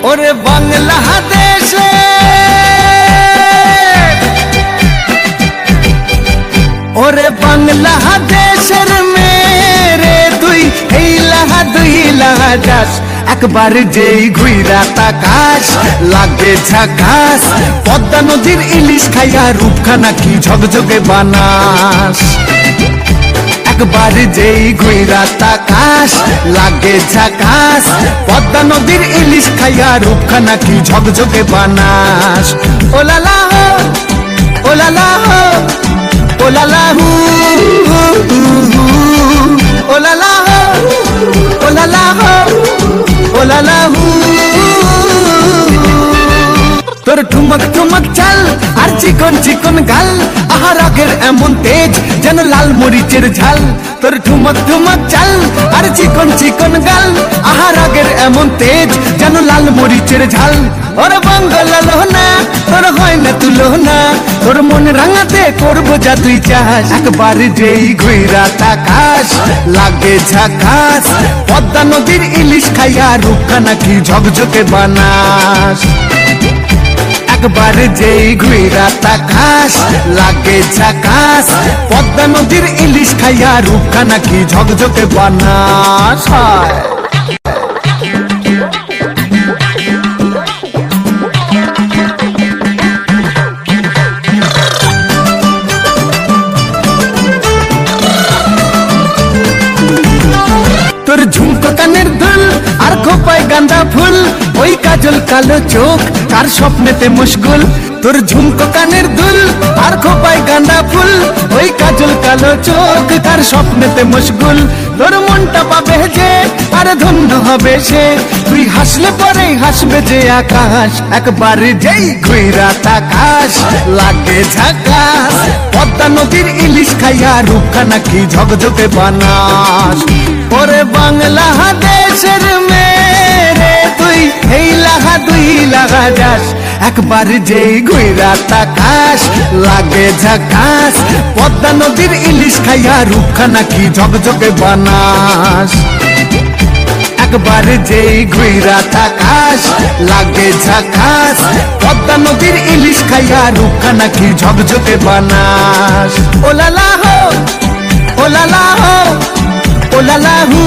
ওরে বাংলাদেশে ওরে বাংলাদেশের মেরে তুই এই লাহা দুই লাহা যাস একবার যেই ঘুইরা তাকাস লাগে ঝাকাস পদ্মা নদীর ইলিশ খাইয়া রূপখানা কি ঝকঝকে বানাস একবার যেই ঘুইরা তাকাস লাগে ঝাকাস পদ্মা নদীর ইলিশ খাইয়া রূপখানা কি ঝকঝকে বানাস ওলালা হো ওলালা হো ওলালা হু ওলালা হো ওলালা হো ওলালা হু তোর ঠুমক ঠুমক চাল আর চিকন চিকন গাল আহার আগের এমন তেজ যেন লাল মরিচের ঝাল তোর ঠুমক ঠুমক চাল আর চিকন চিকন গাল আহার আগের এমন তেজ যেন লাল মরিচের ঝাল ওর বাংলা লোহনা তোর হয় না তুলনা তোর মন রাঙাতে করবো যা তুই চাস একবার যেই ঘুইরা তাকাস লাগে ঝাকাস পদ্মা নদীর ইলিশ খাইয়া রূপখানা কি ঝকঝকে বানাস একবার যেই ঘুইরা তাকাস লাগে ঝাকাস পদ্মা নদীর ইলিশ খাইয়া রূপখানা কি ঝকঝকে বানাস তোর ঝুমকো কানের দুল আর খোপায় গাঁদা ফুল ওই কাজল কালো চোখ কার স্বপ্নেতে মুশগুল তোর ঝুমকো কানের দুল আর খোপায় গাঁদা ফুল ওই কাজল কালো চোখ কার স্বপ্নেতে মুশগুল তোর মনটা পাবে যে আর ধন্য হবে সে তুই হাসলে পরে হাসবে যে আকাশ একবার যেই ঘুইরা তাকাস লাগে ঝাকাস পদ্মা নদীর ইলিশ খাইয়া রূপখানা কি ঝকঝকে বানাস ওরে বাংলাদেশের মেরে তুই এই লাহা দুই লাহা যাস একবার যেই ঘুইরা তাকাস লাগে ঝাকাস পদ্মা নদীর ইলিশ খাইয়া রূপখানা কি ঝকঝকে বানাস একবার যেই ঘুইরা তাকাস লাগে ঝাকাস পদ্মা নদীর ইলিশ খাইয়া রূপখানা কি ঝকঝকে বানাস ওলালা হো ওলালা হো ওলালা হু